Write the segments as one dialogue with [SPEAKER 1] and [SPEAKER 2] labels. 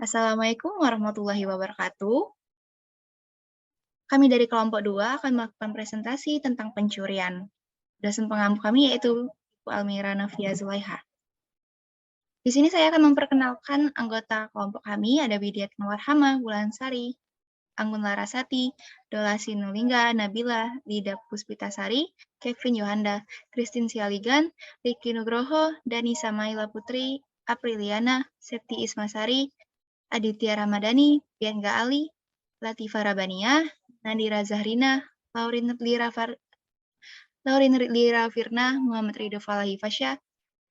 [SPEAKER 1] Assalamualaikum warahmatullahi wabarakatuh. Kami dari kelompok 2 akan melakukan presentasi tentang pencurian. Dosen pengampu kami yaitu Ibu Almira Novia Zulaiha. Di sini saya akan memperkenalkan anggota kelompok kami, ada Widiat Warhama, Wulansari, Anggun Larasati, Dola Sinulinga, Nabila, Lida Puspitasari, Kevin Yohanda, Christine Sialigan, Riki Nugroho, Dani Samaila Putri, Apriliana, Septi Ismasari, Aditya Ramadhani, Bianca Ali, Latifa Rabania, Nadira Zahrina, Laurin Lira Firna, Muhammad Ridho Falahi Fasya,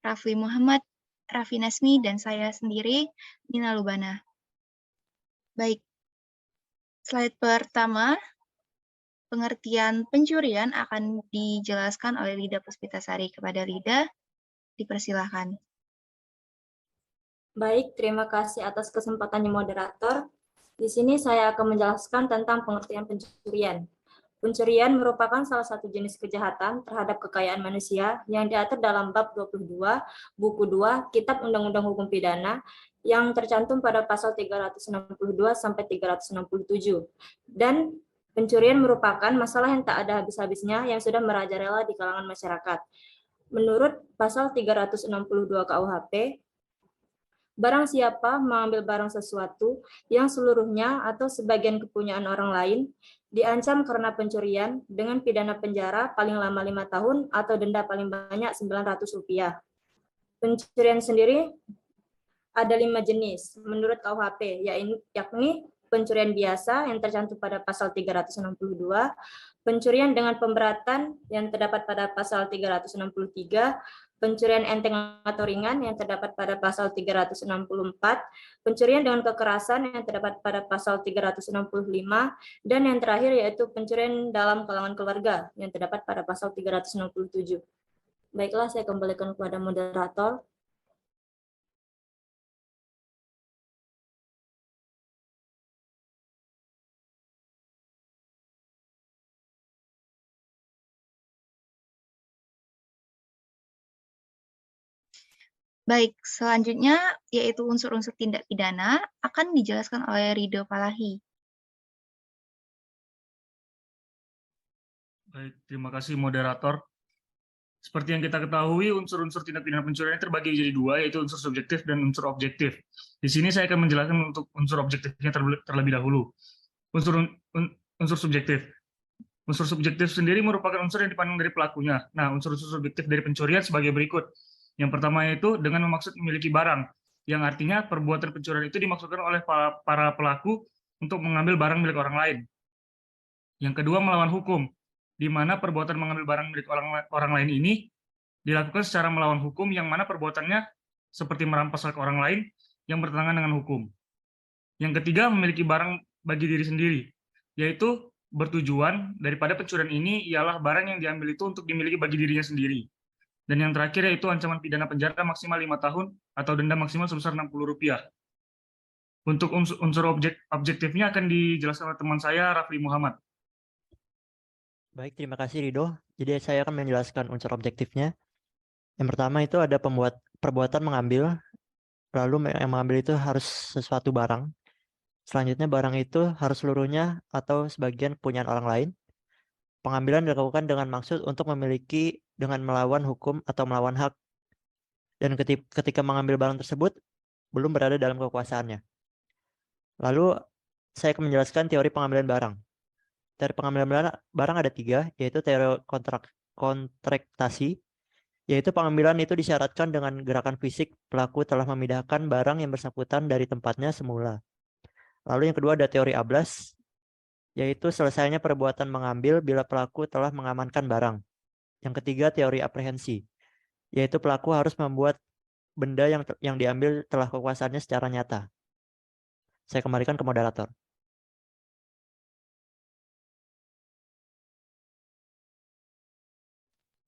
[SPEAKER 1] Rafli Muhammad, Raffi Nasmi, dan saya sendiri, Nina Lubana. Baik, slide pertama, pengertian pencurian akan dijelaskan oleh Lida Puspitasari. Kepada Lida, dipersilahkan.
[SPEAKER 2] Baik, terima kasih atas kesempatannya moderator. Di sini saya akan menjelaskan tentang pengertian pencurian. Pencurian merupakan salah satu jenis kejahatan terhadap kekayaan manusia yang diatur dalam bab 22, buku 2, Kitab Undang-Undang Hukum Pidana yang tercantum pada pasal 362 sampai 367. Dan pencurian merupakan masalah yang tak ada habis-habisnya yang sudah merajalela di kalangan masyarakat. Menurut pasal 362 KUHP, barang siapa mengambil barang sesuatu yang seluruhnya atau sebagian kepunyaan orang lain diancam karena pencurian dengan pidana penjara paling lama 5 tahun atau denda paling banyak Rp900. Pencurian sendiri ada 5 jenis menurut KUHP, yakni pencurian biasa yang tercantum pada pasal 362, pencurian dengan pemberatan yang terdapat pada pasal 363, pencurian enteng atau ringan yang terdapat pada pasal 364, pencurian dengan kekerasan yang terdapat pada pasal 365, dan yang terakhir yaitu pencurian dalam kalangan keluarga yang terdapat pada pasal 367. Baiklah, saya kembalikan kepada moderator.
[SPEAKER 1] Baik, selanjutnya yaitu unsur-unsur tindak pidana akan dijelaskan oleh Ridho Falahi.
[SPEAKER 3] Baik, terima kasih moderator. Seperti yang kita ketahui, unsur-unsur tindak pidana pencurian terbagi jadi dua, yaitu unsur subjektif dan unsur objektif. Di sini saya akan menjelaskan untuk unsur objektifnya terlebih dahulu. Unsur subjektif. Unsur subjektif sendiri merupakan unsur yang dipandang dari pelakunya. Nah, unsur-unsur subjektif dari pencurian sebagai berikut. Yang pertama yaitu dengan memaksud memiliki barang, yang artinya perbuatan pencurian itu dimaksudkan oleh para pelaku untuk mengambil barang milik orang lain. Yang kedua, melawan hukum, di mana perbuatan mengambil barang milik orang lain ini dilakukan secara melawan hukum, yang mana perbuatannya seperti merampas hak orang lain yang bertentangan dengan hukum. Yang ketiga, memiliki barang bagi diri sendiri, yaitu bertujuan daripada pencurian ini ialah barang yang diambil itu untuk dimiliki bagi dirinya sendiri. Dan yang terakhir yaitu ancaman pidana penjara maksimal 5 tahun atau denda maksimal sebesar Rp60. Untuk unsur objektifnya akan dijelaskan oleh teman saya, Rafli Muhammad.
[SPEAKER 4] Baik, terima kasih Rido. Jadi saya akan menjelaskan unsur objektifnya. Yang pertama itu ada perbuatan mengambil, lalu yang mengambil itu harus sesuatu barang. Selanjutnya barang itu harus seluruhnya atau sebagian kepunyaan orang lain. Pengambilan dilakukan dengan maksud untuk memiliki dengan melawan hukum atau melawan hak. Dan ketika mengambil barang tersebut, belum berada dalam kekuasaannya. Lalu saya akan menjelaskan teori pengambilan barang. Teori pengambilan barang ada 3, yaitu teori kontraktasi, yaitu pengambilan itu disyaratkan dengan gerakan fisik pelaku telah memindahkan barang yang bersangkutan dari tempatnya semula. Lalu yang kedua ada teori ablas, yaitu selesainya perbuatan mengambil bila pelaku telah mengamankan barang. Yang ketiga teori aprehensi, yaitu pelaku harus membuat benda yang diambil telah kekuasaannya secara nyata. Saya kembalikan ke moderator.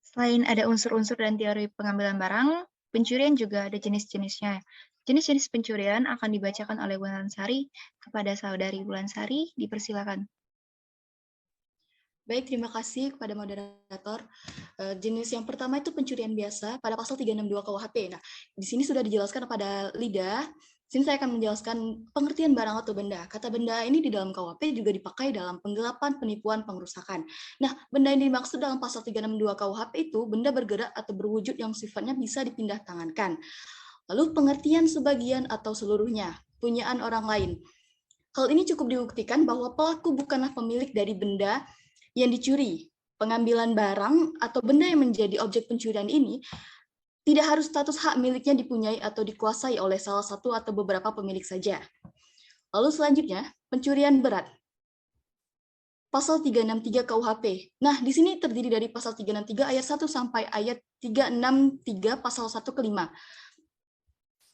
[SPEAKER 1] Selain ada unsur-unsur dan teori pengambilan barang, pencurian juga ada jenis-jenisnya. Jenis-jenis pencurian akan dibacakan oleh Wulansari kepada saudari Wulansari, dipersilakan.
[SPEAKER 5] Baik, terima kasih kepada moderator. Jenis yang pertama itu pencurian biasa pada pasal 362 KUHP. Nah, di sini sudah dijelaskan pada Lida Sini saya akan menjelaskan pengertian barang atau benda. Kata benda ini di dalam KUHP juga dipakai dalam penggelapan, penipuan, pengerusakan. Nah, benda yang dimaksud dalam pasal 362 KUHP itu benda bergerak atau berwujud yang sifatnya bisa dipindah tangankan. Lalu pengertian sebagian atau seluruhnya, punyaan orang lain. Hal ini cukup dibuktikan bahwa pelaku bukanlah pemilik dari benda yang dicuri. Pengambilan barang atau benda yang menjadi objek pencurian ini tidak harus status hak miliknya dipunyai atau dikuasai oleh salah satu atau beberapa pemilik saja. Lalu selanjutnya, pencurian berat. Pasal 363 KUHP. Nah, di sini terdiri dari pasal 363 ayat 1 sampai ayat 363 pasal 1 ke 5.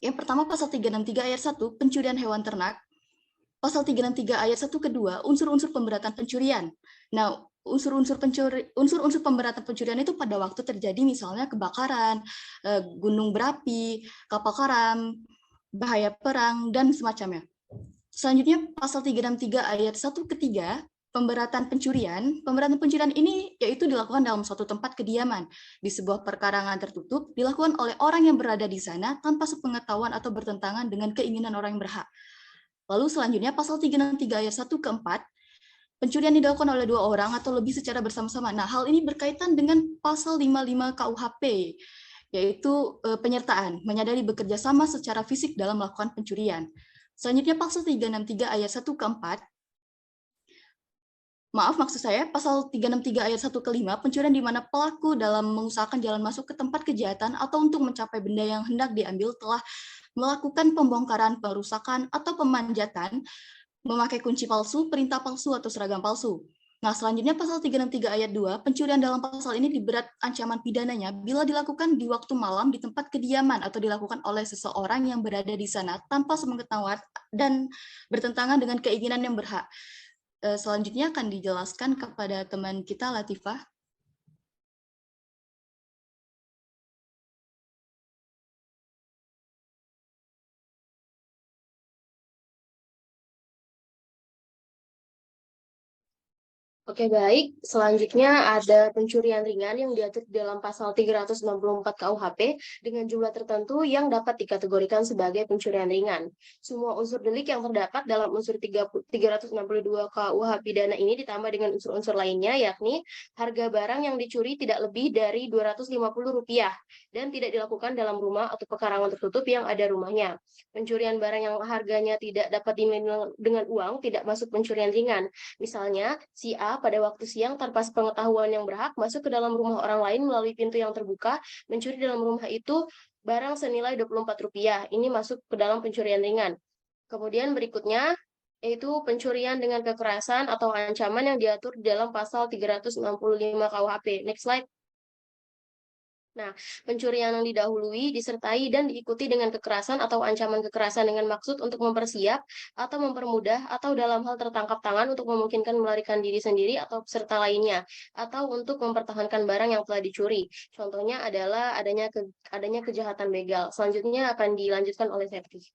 [SPEAKER 5] Yang pertama pasal 363 ayat 1, pencurian hewan ternak. Pasal 363 ayat 1 kedua, unsur-unsur pemberatan pencurian. Nah, unsur-unsur pemberatan pencurian itu pada waktu terjadi misalnya kebakaran, gunung berapi, kapal karam, bahaya perang, dan semacamnya. Selanjutnya, pasal 363 ayat 1 ketiga, pemberatan pencurian. Pemberatan pencurian ini yaitu dilakukan dalam suatu tempat kediaman, di sebuah perkarangan tertutup, dilakukan oleh orang yang berada di sana tanpa sepengetahuan atau bertentangan dengan keinginan orang yang berhak. Lalu selanjutnya pasal 363 ayat 1 ke 4, pencurian dilakukan oleh dua orang atau lebih secara bersama-sama. Nah, hal ini berkaitan dengan pasal 55 KUHP, yaitu penyertaan, menyadari bekerja sama secara fisik dalam melakukan pencurian. Selanjutnya pasal 363 ayat 1 ke 4, pasal 363 ayat 1 ke 5, pencurian di mana pelaku dalam mengusahakan jalan masuk ke tempat kejahatan atau untuk mencapai benda yang hendak diambil telah melakukan pembongkaran, perusakan, atau pemanjatan, memakai kunci palsu, perintah palsu, atau seragam palsu. Nah, selanjutnya pasal 363 ayat 2, pencurian dalam pasal ini diberat ancaman pidananya bila dilakukan di waktu malam di tempat kediaman atau dilakukan oleh seseorang yang berada di sana tanpa sepengetahuan dan bertentangan dengan keinginan yang berhak. Selanjutnya akan dijelaskan kepada teman kita, Latifah.
[SPEAKER 6] Oke, baik. Selanjutnya ada pencurian ringan yang diatur dalam pasal 364 KUHP dengan jumlah tertentu yang dapat dikategorikan sebagai pencurian ringan. Semua unsur delik yang terdapat dalam unsur 362 KUH pidana ini ditambah dengan unsur-unsur lainnya, yakni harga barang yang dicuri tidak lebih dari Rp250 dan tidak dilakukan dalam rumah atau pekarangan tertutup yang ada rumahnya. Pencurian barang yang harganya tidak dapat dinilai dengan uang tidak masuk pencurian ringan. Misalnya, si A pada waktu siang tanpa sepengetahuan yang berhak masuk ke dalam rumah orang lain melalui pintu yang terbuka, mencuri dalam rumah itu barang senilai Rp24. Ini masuk ke dalam pencurian ringan. Kemudian berikutnya yaitu pencurian dengan kekerasan atau ancaman yang diatur dalam pasal 365 KUHP. Next slide. Nah, pencurian yang didahului, disertai, dan diikuti dengan kekerasan atau ancaman kekerasan dengan maksud untuk mempersiap atau mempermudah atau dalam hal tertangkap tangan untuk memungkinkan melarikan diri sendiri atau peserta lainnya, atau untuk mempertahankan barang yang telah dicuri. Contohnya adalah adanya kejahatan begal. Selanjutnya akan dilanjutkan oleh Septi.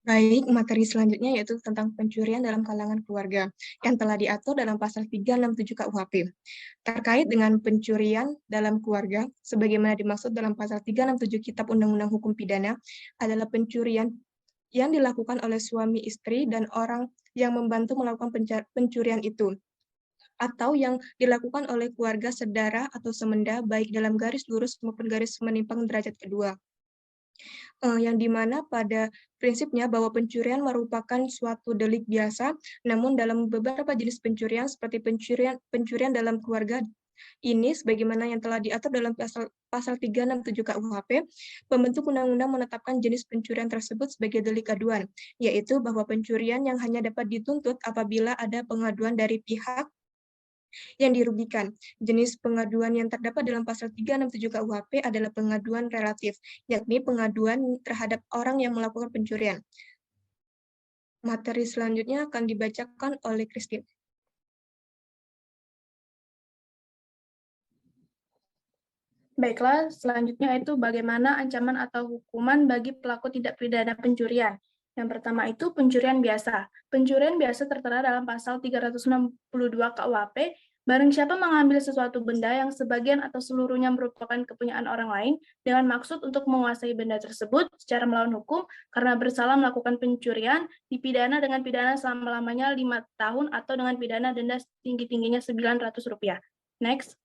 [SPEAKER 7] Baik, materi selanjutnya yaitu tentang pencurian dalam kalangan keluarga yang telah diatur dalam pasal 367 KUHP. Terkait dengan pencurian dalam keluarga, sebagaimana dimaksud dalam pasal 367 Kitab Undang-Undang Hukum Pidana, adalah pencurian yang dilakukan oleh suami istri dan orang yang membantu melakukan pencurian itu, atau yang dilakukan oleh keluarga sedara atau semenda, baik dalam garis lurus maupun garis menimpang derajat kedua. Yang dimana pada prinsipnya bahwa pencurian merupakan suatu delik biasa, namun dalam beberapa jenis pencurian seperti pencurian dalam keluarga ini sebagaimana yang telah diatur dalam pasal 367 KUHP, pembentuk undang-undang menetapkan jenis pencurian tersebut sebagai delik aduan, yaitu bahwa pencurian yang hanya dapat dituntut apabila ada pengaduan dari pihak yang dirugikan. Jenis pengaduan yang terdapat dalam pasal 367 KUHP adalah pengaduan relatif, yakni pengaduan terhadap orang yang melakukan pencurian. Materi selanjutnya akan dibacakan oleh Christine.
[SPEAKER 8] Baiklah, selanjutnya itu bagaimana ancaman atau hukuman bagi pelaku tindak pidana pencurian. Yang pertama itu pencurian biasa. Pencurian biasa tertera dalam pasal 362 KUHP Barang siapa mengambil sesuatu benda yang sebagian atau seluruhnya merupakan kepunyaan orang lain dengan maksud untuk menguasai benda tersebut secara melawan hukum karena bersalah melakukan pencurian, dipidana dengan pidana selama-lamanya 5 tahun atau dengan pidana denda setinggi-tingginya Rp900. Next.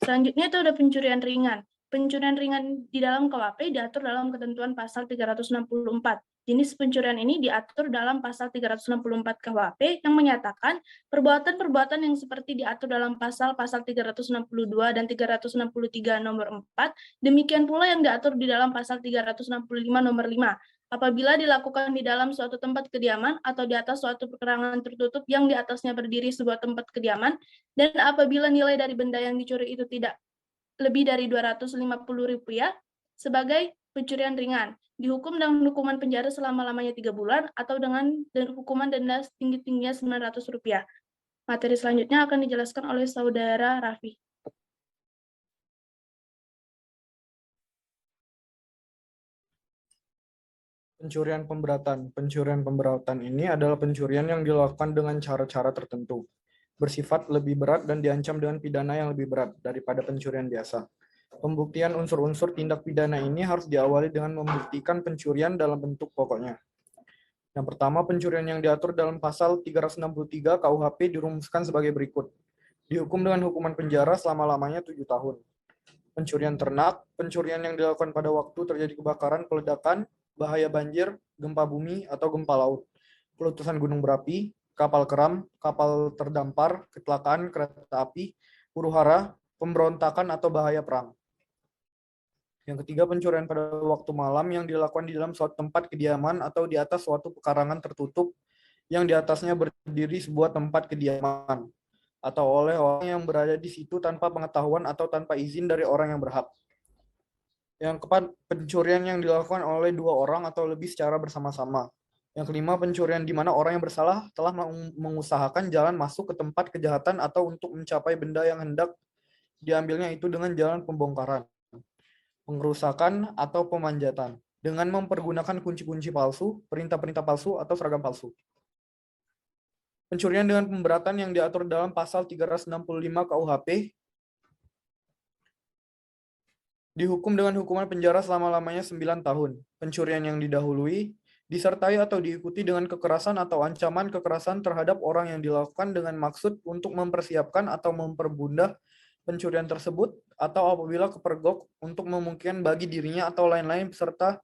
[SPEAKER 8] Selanjutnya itu ada pencurian ringan. Pencurian ringan di dalam KUHP diatur dalam ketentuan pasal 364. Jenis pencurian ini diatur dalam pasal 364 KUHP yang menyatakan perbuatan-perbuatan yang seperti diatur dalam pasal-pasal 362 dan 363 nomor 4, demikian pula yang diatur di dalam pasal 365 nomor 5, apabila dilakukan di dalam suatu tempat kediaman atau di atas suatu perkerangan tertutup yang di atasnya berdiri sebuah tempat kediaman, dan apabila nilai dari benda yang dicuri itu tidak lebih dari Rp250 sebagai pencurian ringan, dihukum dengan hukuman penjara selama-lamanya 3 bulan atau dengan hukuman denda setinggi-tingginya Rp900. Materi selanjutnya akan dijelaskan oleh Saudara Raffi.
[SPEAKER 9] Pencurian pemberatan. Pencurian pemberatan ini adalah pencurian yang dilakukan dengan cara-cara tertentu, bersifat lebih berat dan diancam dengan pidana yang lebih berat daripada pencurian biasa. Pembuktian unsur-unsur tindak pidana ini harus diawali dengan membuktikan pencurian dalam bentuk pokoknya. Yang pertama, pencurian yang diatur dalam pasal 363 KUHP dirumuskan sebagai berikut. Dihukum dengan hukuman penjara selama-lamanya 7 tahun. Pencurian ternak, pencurian yang dilakukan pada waktu terjadi kebakaran, peledakan, bahaya banjir, gempa bumi, atau gempa laut, peletusan gunung berapi, kapal keram, kapal terdampar, kecelakaan kereta api, huru-hara, pemberontakan, atau bahaya perang. Yang ketiga, pencurian pada waktu malam yang dilakukan di dalam suatu tempat kediaman atau di atas suatu pekarangan tertutup yang di atasnya berdiri sebuah tempat kediaman atau oleh orang yang berada di situ tanpa pengetahuan atau tanpa izin dari orang yang berhak. Yang keempat, pencurian yang dilakukan oleh 2 orang atau lebih secara bersama-sama. Yang kelima, pencurian di mana orang yang bersalah telah mengusahakan jalan masuk ke tempat kejahatan atau untuk mencapai benda yang hendak diambilnya itu dengan jalan pembongkaran, pengerusakan, atau pemanjatan, dengan mempergunakan kunci-kunci palsu, perintah-perintah palsu, atau seragam palsu. Pencurian dengan pemberatan yang diatur dalam pasal 365 KUHP dihukum dengan hukuman penjara selama-lamanya 9 tahun. Pencurian yang didahului, disertai atau diikuti dengan kekerasan atau ancaman kekerasan terhadap orang yang dilakukan dengan maksud untuk mempersiapkan atau memperbundah pencurian tersebut, atau apabila kepergok untuk memungkinkan bagi dirinya atau lain-lain peserta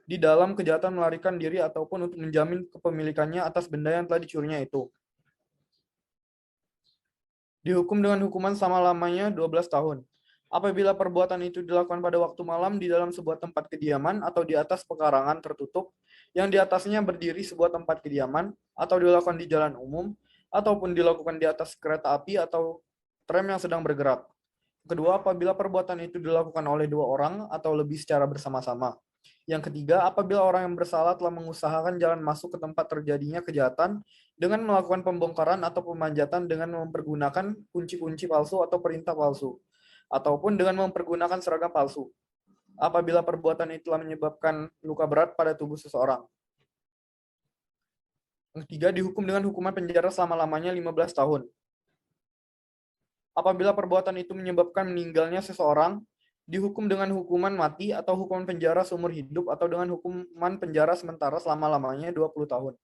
[SPEAKER 9] di dalam kejahatan melarikan diri ataupun untuk menjamin kepemilikannya atas benda yang telah dicurinya itu. Dihukum dengan hukuman selama-lamanya 12 tahun. Apabila perbuatan itu dilakukan pada waktu malam di dalam sebuah tempat kediaman atau di atas pekarangan tertutup yang di atasnya berdiri sebuah tempat kediaman atau dilakukan di jalan umum ataupun dilakukan di atas kereta api atau tram yang sedang bergerak. Kedua, apabila perbuatan itu dilakukan oleh 2 orang atau lebih secara bersama-sama. Yang ketiga, apabila orang yang bersalah telah mengusahakan jalan masuk ke tempat terjadinya kejahatan dengan melakukan pembongkaran atau pemanjatan dengan mempergunakan kunci-kunci palsu atau perintah palsu, ataupun dengan mempergunakan seragam palsu, apabila perbuatan itu telah menyebabkan luka berat pada tubuh seseorang. Yang ketiga, dihukum dengan hukuman penjara selama-lamanya 15 tahun. Apabila perbuatan itu menyebabkan meninggalnya seseorang, dihukum dengan hukuman mati atau hukuman penjara seumur hidup atau dengan hukuman penjara sementara selama-lamanya 20 tahun.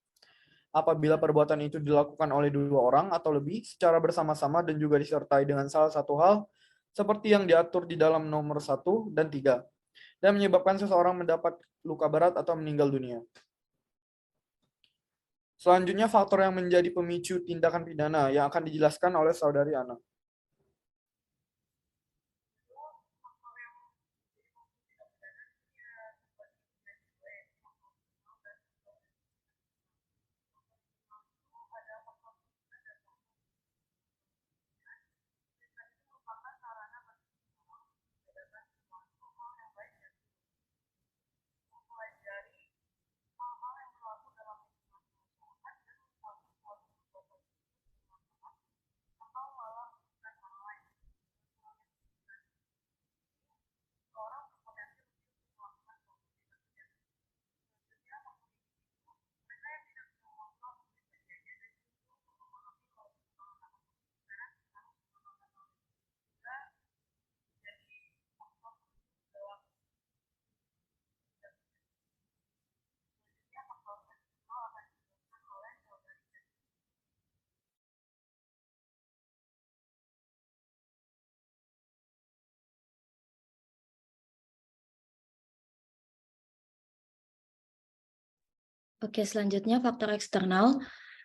[SPEAKER 9] Apabila perbuatan itu dilakukan oleh 2 orang atau lebih secara bersama-sama dan juga disertai dengan salah satu hal seperti yang diatur di dalam nomor 1 dan 3 dan menyebabkan seseorang mendapat luka berat atau meninggal dunia. Selanjutnya, faktor yang menjadi pemicu tindakan pidana yang akan dijelaskan oleh Saudari Ana.
[SPEAKER 2] Oke, selanjutnya faktor eksternal.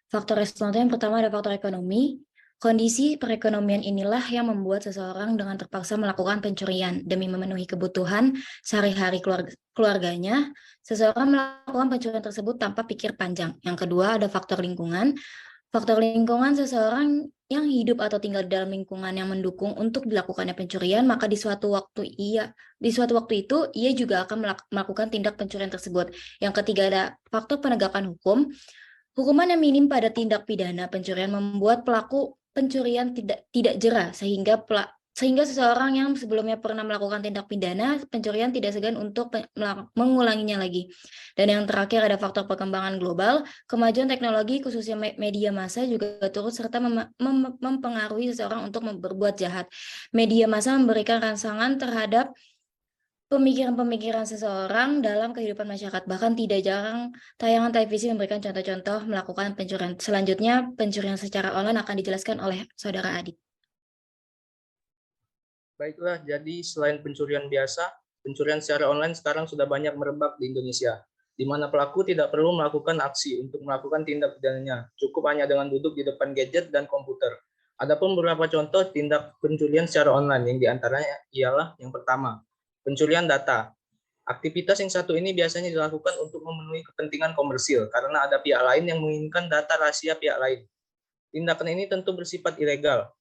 [SPEAKER 2] Faktor eksternal yang pertama ada faktor ekonomi. Kondisi perekonomian inilah yang membuat seseorang dengan terpaksa melakukan pencurian demi memenuhi kebutuhan sehari-hari keluarganya. Seseorang melakukan pencurian tersebut tanpa pikir panjang. Yang kedua ada faktor lingkungan. Faktor lingkungan, seseorang yang hidup atau tinggal di dalam lingkungan yang mendukung untuk dilakukannya pencurian, maka di suatu waktu itu ia juga akan melakukan tindak pencurian tersebut. Yang ketiga ada faktor penegakan hukum. Hukuman yang minim pada tindak pidana pencurian membuat pelaku pencurian tidak jera sehingga seseorang yang sebelumnya pernah melakukan tindak pidana pencurian tidak segan untuk mengulanginya lagi. Dan yang terakhir ada faktor perkembangan global. Kemajuan teknologi khususnya media massa juga turut serta mempengaruhi seseorang untuk berbuat jahat. Media massa memberikan rangsangan terhadap pemikiran-pemikiran seseorang dalam kehidupan masyarakat. Bahkan tidak jarang tayangan televisi memberikan contoh-contoh melakukan pencurian. Selanjutnya, pencurian secara online akan dijelaskan oleh Saudara Adit.
[SPEAKER 10] Baiklah, jadi selain pencurian biasa, pencurian secara online sekarang sudah banyak merebak di Indonesia, di mana pelaku tidak perlu melakukan aksi untuk melakukan tindak pidananya, cukup hanya dengan duduk di depan gadget dan komputer. Adapun beberapa contoh tindak pencurian secara online yang diantaranya ialah yang pertama, pencurian data. Aktivitas yang satu ini biasanya dilakukan untuk memenuhi kepentingan komersil karena ada pihak lain yang menginginkan data rahasia pihak lain. Tindakan ini tentu bersifat ilegal,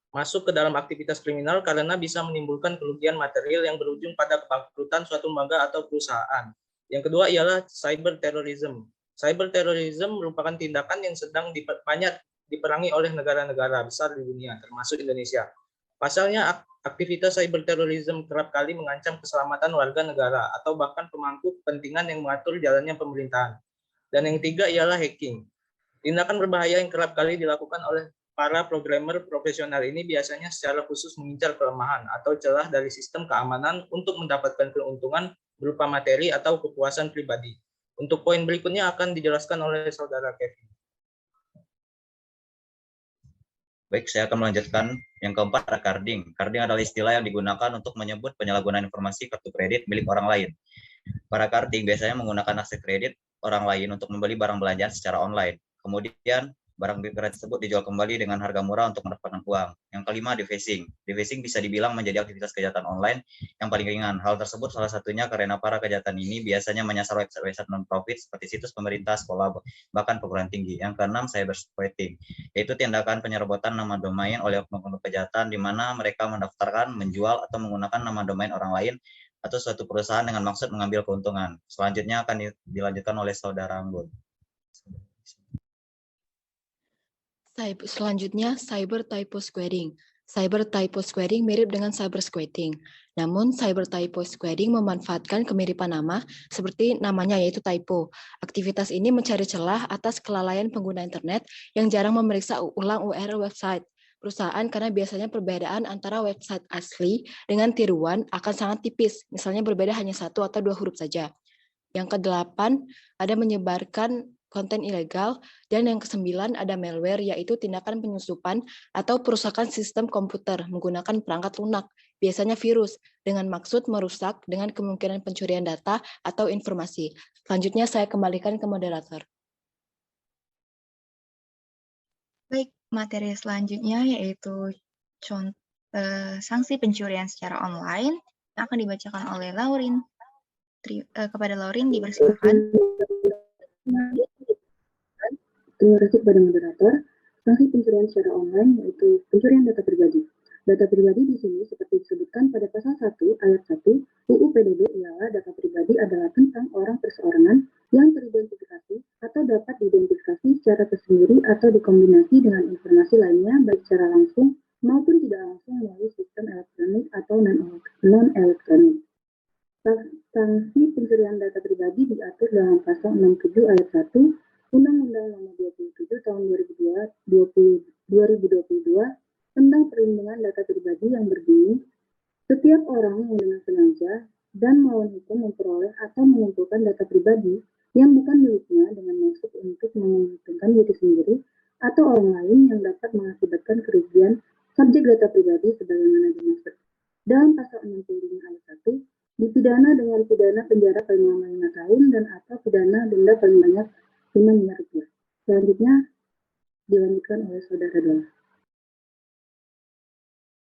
[SPEAKER 10] masuk ke dalam aktivitas kriminal karena bisa menimbulkan kerugian material yang berujung pada kebangkrutan suatu lembaga atau perusahaan. Yang kedua ialah cyber terrorism. Cyber terrorism merupakan tindakan yang sedang banyak diperangi oleh negara-negara besar di dunia, termasuk Indonesia. Pasalnya, aktivitas cyber terrorism kerap kali mengancam keselamatan warga negara atau bahkan pemangku kepentingan yang mengatur jalannya pemerintahan. Dan yang ketiga ialah hacking. Tindakan berbahaya yang kerap kali dilakukan oleh para programmer profesional ini biasanya secara khusus mengincar kelemahan atau celah dari sistem keamanan untuk mendapatkan keuntungan berupa materi atau kepuasan pribadi. Untuk poin berikutnya akan dijelaskan oleh Saudara Kevin.
[SPEAKER 11] Baik, saya akan melanjutkan. Yang keempat ada carding. Carding adalah istilah yang digunakan untuk menyebut penyalahgunaan informasi kartu kredit milik orang lain. Para carding biasanya menggunakan akses kredit orang lain untuk membeli barang belanjaan secara online. Kemudian, barang kredit tersebut dijual kembali dengan harga murah untuk mendapatkan uang. Yang kelima, defacing. Defacing bisa dibilang menjadi aktivitas kejahatan online yang paling ringan. Hal tersebut salah satunya karena para kejahatan ini biasanya menyasar website-website non-profit seperti situs pemerintah, sekolah, bahkan perguruan tinggi. Yang keenam, cybersquatting, yaitu tindakan penyerobotan nama domain oleh oknum kejahatan di mana mereka mendaftarkan, menjual, atau menggunakan nama domain orang lain atau suatu perusahaan dengan maksud mengambil keuntungan. Selanjutnya akan dilanjutkan oleh Saudara Anggun.
[SPEAKER 5] Selanjutnya, cyber typo squaring. Cyber typo squaring mirip dengan cyber squatting. Namun, cyber typo squaring memanfaatkan kemiripan nama seperti namanya yaitu typo. Aktivitas ini mencari celah atas kelalaian pengguna internet yang jarang memeriksa ulang URL website perusahaan karena biasanya perbedaan antara website asli dengan tiruan akan sangat tipis, misalnya berbeda hanya 1 atau 2 huruf saja. Yang ke-8 ada menyebarkan konten ilegal, dan yang ke-9 ada malware, yaitu tindakan penyusupan atau perusakan sistem komputer menggunakan perangkat lunak, biasanya virus, dengan maksud merusak dengan kemungkinan pencurian data atau informasi. Selanjutnya saya kembalikan ke moderator.
[SPEAKER 1] Baik, materi selanjutnya yaitu sanksi pencurian secara online yang akan dibacakan oleh Laurin. Kepada Laurin dipersilakan.
[SPEAKER 12] Terima kasih kepada moderator. Sanksi pencurian secara online yaitu pencurian data pribadi. Data pribadi di sini seperti disebutkan pada pasal 1 ayat 1 UU PDB ialah data pribadi adalah tentang orang perseorangan yang teridentifikasi atau dapat diidentifikasi secara tersendiri atau dikombinasi dengan informasi lainnya baik secara langsung maupun tidak langsung melalui sistem elektronik atau non-elektronik. Sanksi pencurian data pribadi diatur dalam pasal 67 ayat 1 Undang-Undang Nomor 27 Tahun 2022 tentang perlindungan data pribadi yang berbunyi, setiap orang yang dengan sengaja dan melawan hukum memperoleh atau mengumpulkan data pribadi yang bukan miliknya dengan maksud untuk menguntungkan diri sendiri atau orang lain yang dapat mengakibatkan kerugian subjek data pribadi sebagaimana dimaksud dalam pasal 65 ayat 1 Dipidana dengan pidana penjara paling lama 5 tahun dan atau pidana denda paling banyak 5 miliar rupiah. Selanjutnya dilanjutkan oleh Saudara Dola.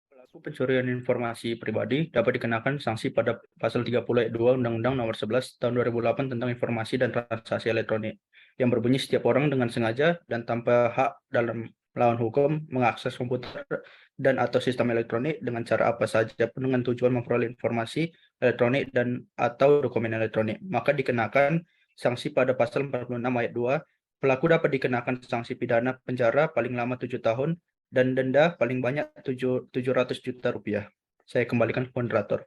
[SPEAKER 13] Pelaku pencurian informasi pribadi dapat dikenakan sanksi pada pasal 30 ayat 2 Undang-Undang Nomor 11 Tahun 2008 tentang Informasi dan Transaksi Elektronik yang berbunyi setiap orang dengan sengaja dan tanpa hak dalam melawan hukum mengakses komputer dan atau sistem elektronik dengan cara apa saja pun dengan tujuan memperoleh informasi elektronik dan atau dokumen elektronik, maka dikenakan sanksi pada pasal 46 ayat 2. Pelaku dapat dikenakan sanksi pidana penjara paling lama 7 tahun dan denda paling banyak 700 juta rupiah. Saya kembalikan ke moderator.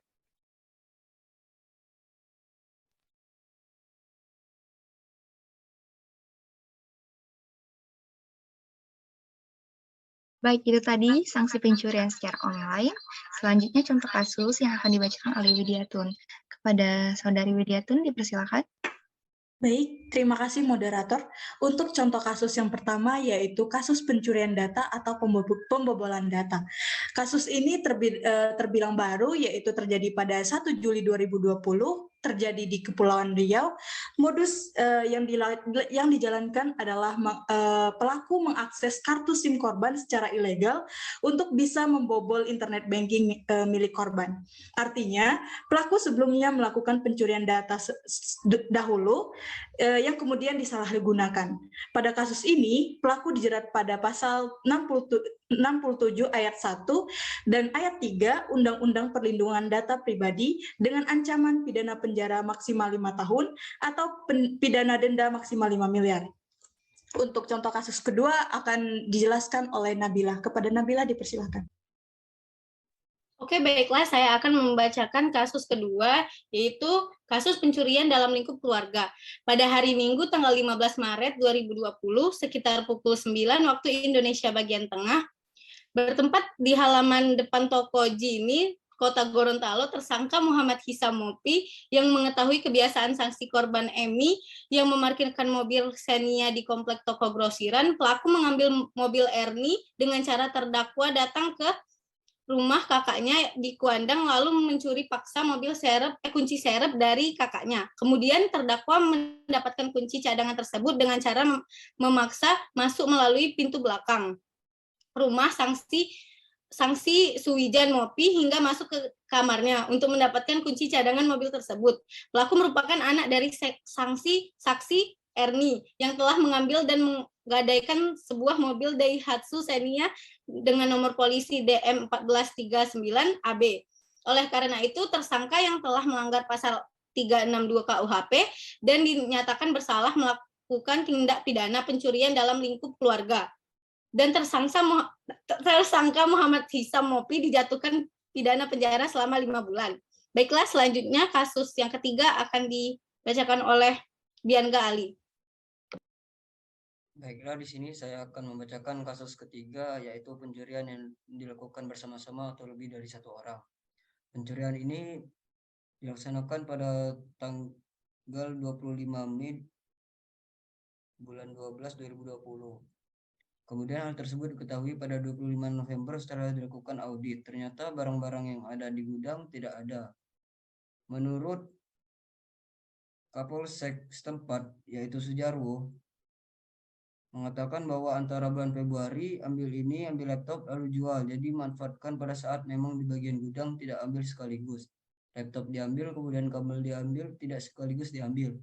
[SPEAKER 1] Baik, itu tadi sanksi pencurian secara online. Selanjutnya contoh kasus yang akan dibacakan oleh Widiatun. Kepada Saudari Widiatun, dipersilakan.
[SPEAKER 14] Baik, terima kasih moderator. Untuk contoh kasus yang pertama yaitu kasus pencurian data atau pembobolan data. Kasus ini terbilang baru yaitu terjadi pada 1 Juli 2020, terjadi di Kepulauan Riau. Modus yang dijalankan adalah pelaku mengakses kartu SIM korban secara ilegal untuk bisa membobol internet banking milik korban. Artinya, pelaku sebelumnya melakukan pencurian data dahulu yang kemudian disalahgunakan. Pada kasus ini, pelaku dijerat pada pasal 67 ayat 1 dan ayat 3 Undang-Undang Perlindungan Data Pribadi dengan ancaman pidana penjara maksimal 5 tahun atau pidana denda maksimal 5 miliar. Untuk contoh kasus kedua akan dijelaskan oleh Nabila. Kepada Nabila dipersilakan.
[SPEAKER 15] Oke, baiklah, saya akan membacakan kasus kedua, yaitu kasus pencurian dalam lingkup keluarga. Pada hari Minggu tanggal 15 Maret 2020, sekitar pukul 9 waktu Indonesia bagian tengah, bertempat di halaman depan toko Jini, Kota Gorontalo, tersangka Muhammad Hisam Mopi yang mengetahui kebiasaan saksi korban Emi yang memarkirkan mobil Xenia di komplek toko grosiran. Pelaku mengambil mobil Erni dengan cara terdakwa datang ke rumah kakaknya di Kuandang lalu mencuri paksa kunci serep dari kakaknya. Kemudian terdakwa mendapatkan kunci cadangan tersebut dengan cara memaksa masuk melalui pintu belakang rumah Sangsi Suwijan Mopi hingga masuk ke kamarnya untuk mendapatkan kunci cadangan mobil tersebut. Pelaku merupakan anak dari saksi Erni yang telah mengambil dan menggadaikan sebuah mobil Daihatsu Xenia dengan nomor polisi DM 1439 AB. Oleh karena itu, tersangka yang telah melanggar pasal 362 KUHP dan dinyatakan bersalah melakukan tindak pidana pencurian dalam lingkup keluarga. Dan tersangka Muhammad Hisam Mopi dijatuhkan pidana penjara selama 5 bulan. Baiklah, selanjutnya kasus yang ketiga akan dibacakan oleh Bianga Ali.
[SPEAKER 16] Baiklah, di sini saya akan membacakan kasus ketiga, yaitu pencurian yang dilakukan bersama-sama atau lebih dari satu orang. Pencurian ini dilaksanakan pada tanggal 25 Mei bulan 12 2020. Kemudian hal tersebut diketahui pada 25 November setelah dilakukan audit. Ternyata barang-barang yang ada di gudang tidak ada. Menurut Kapolsek setempat, yaitu Sujarwo, mengatakan bahwa antara bulan Februari ambil laptop lalu jual, jadi manfaatkan pada saat memang di bagian gudang tidak ambil sekaligus. Laptop diambil, kemudian kabel diambil, tidak sekaligus diambil.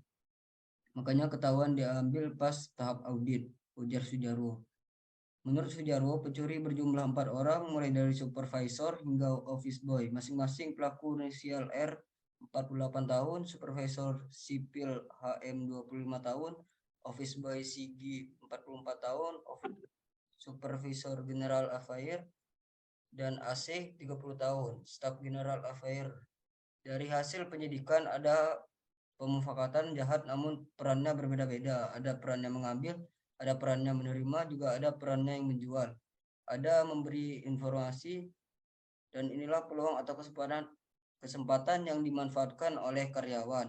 [SPEAKER 16] Makanya ketahuan diambil pas tahap audit, ujar Sujarwo. Menurut Sujarwo, pencuri berjumlah 4 orang, mulai dari supervisor hingga office boy. Masing-masing pelaku inisial R 48 tahun, supervisor sipil HM 25 tahun, office boy Sigi 44 tahun, supervisor general affair dan AC 30 tahun, staf general affair. Dari hasil penyidikan ada pemufakatan jahat namun perannya berbeda-beda. Ada perannya mengambil, ada perannya menerima, juga ada perannya yang menjual. Ada memberi informasi, dan inilah peluang atau kesempatan yang dimanfaatkan oleh karyawan.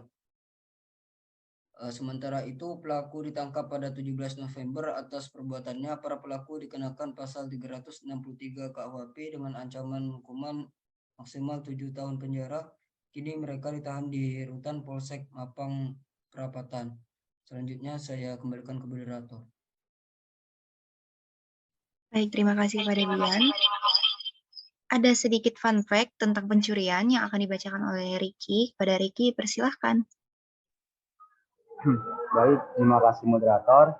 [SPEAKER 16] Sementara itu, pelaku ditangkap pada 17 November atas perbuatannya. Para pelaku dikenakan pasal 363 KUHP dengan ancaman hukuman maksimal 7 tahun penjara Kini mereka ditahan di rutan Polsek Mapang Perapatan. Selanjutnya saya kembalikan ke moderator.
[SPEAKER 1] Baik, terima kasih Pak Dedian. Ada sedikit fun fact tentang pencurian yang akan dibacakan oleh Ricky. Pada Ricky, persilahkan.
[SPEAKER 17] Baik, terima kasih moderator.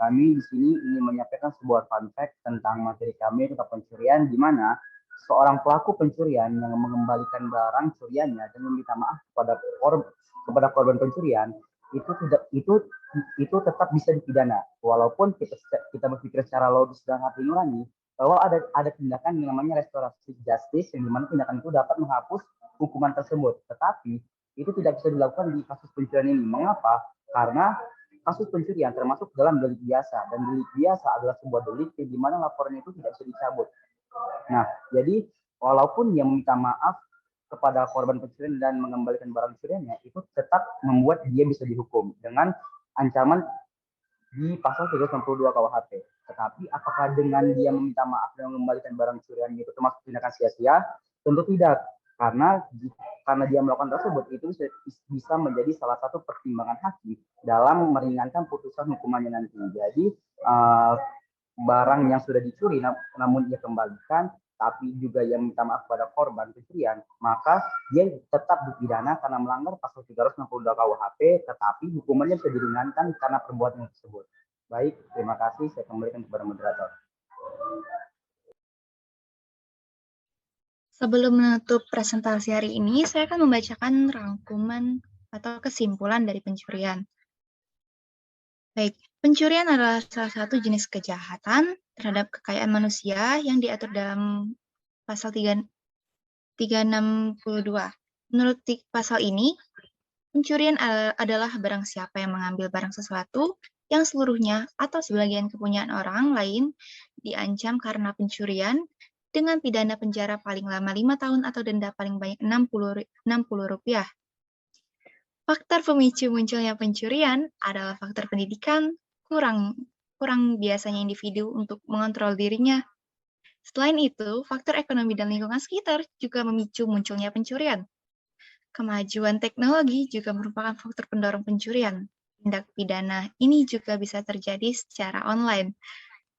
[SPEAKER 17] Kami di sini ingin menyampaikan sebuah fun fact tentang materi kami tentang pencurian, di mana seorang pelaku pencurian yang mengembalikan barang curiannya dan meminta maaf kepada korban pencurian itu tetap bisa dipidana, walaupun kita berpikir secara logis dan hati nurani bahwa ada tindakan yang namanya restoratif justice, yang dimana tindakan itu dapat menghapus hukuman tersebut, tetapi itu tidak bisa dilakukan di kasus pencurian ini. Mengapa? Karena kasus pencurian termasuk dalam delik biasa, dan delik biasa adalah sebuah delik di mana laporan itu tidak bisa dicabut. Nah, jadi walaupun dia meminta maaf kepada korban pencurian dan mengembalikan barang curiannya, itu tetap membuat dia bisa dihukum dengan ancaman di pasal 362 KUHP. Tetapi apakah dengan dia meminta maaf dan mengembalikan barang curiannya itu termasuk tindakan sia-sia? Tentu tidak. Karena dia melakukan tersebut, itu bisa menjadi salah satu pertimbangan hakim dalam meringankan putusan hukumannya nanti. Jadi barang yang sudah dicuri namun ia kembalikan, tapi juga yang minta maaf pada korban pencurian, maka dia tetap dipidana karena melanggar pasal 362 KUHP, tetapi hukumannya bisa diringankan karena perbuatan tersebut. Baik, terima kasih. Saya kembalikan kepada moderator.
[SPEAKER 1] Sebelum menutup presentasi hari ini, saya akan membacakan rangkuman atau kesimpulan dari pencurian. Baik, pencurian adalah salah satu jenis kejahatan terhadap kekayaan manusia yang diatur dalam pasal 362. Menurut pasal ini, pencurian adalah barang siapa yang mengambil barang sesuatu yang seluruhnya atau sebagian kepunyaan orang lain diancam karena pencurian dengan pidana penjara paling lama 5 tahun atau denda paling banyak Rp60. Faktor pemicu munculnya pencurian adalah faktor pendidikan, kurang biasanya individu untuk mengontrol dirinya. Selain itu, faktor ekonomi dan lingkungan sekitar juga memicu munculnya pencurian. Kemajuan teknologi juga merupakan faktor pendorong pencurian. Tindak pidana ini juga bisa terjadi secara online.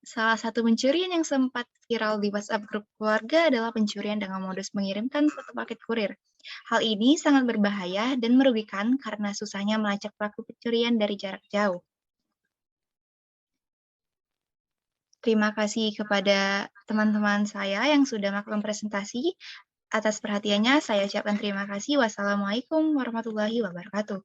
[SPEAKER 1] Salah satu pencurian yang sempat viral di WhatsApp grup keluarga adalah pencurian dengan modus mengirimkan foto paket kurir. Hal ini sangat berbahaya dan merugikan karena susahnya melacak pelaku pencurian dari jarak jauh. Terima kasih kepada teman-teman saya yang sudah melakukan presentasi. Atas perhatiannya, saya ucapkan terima kasih. Wassalamualaikum warahmatullahi wabarakatuh.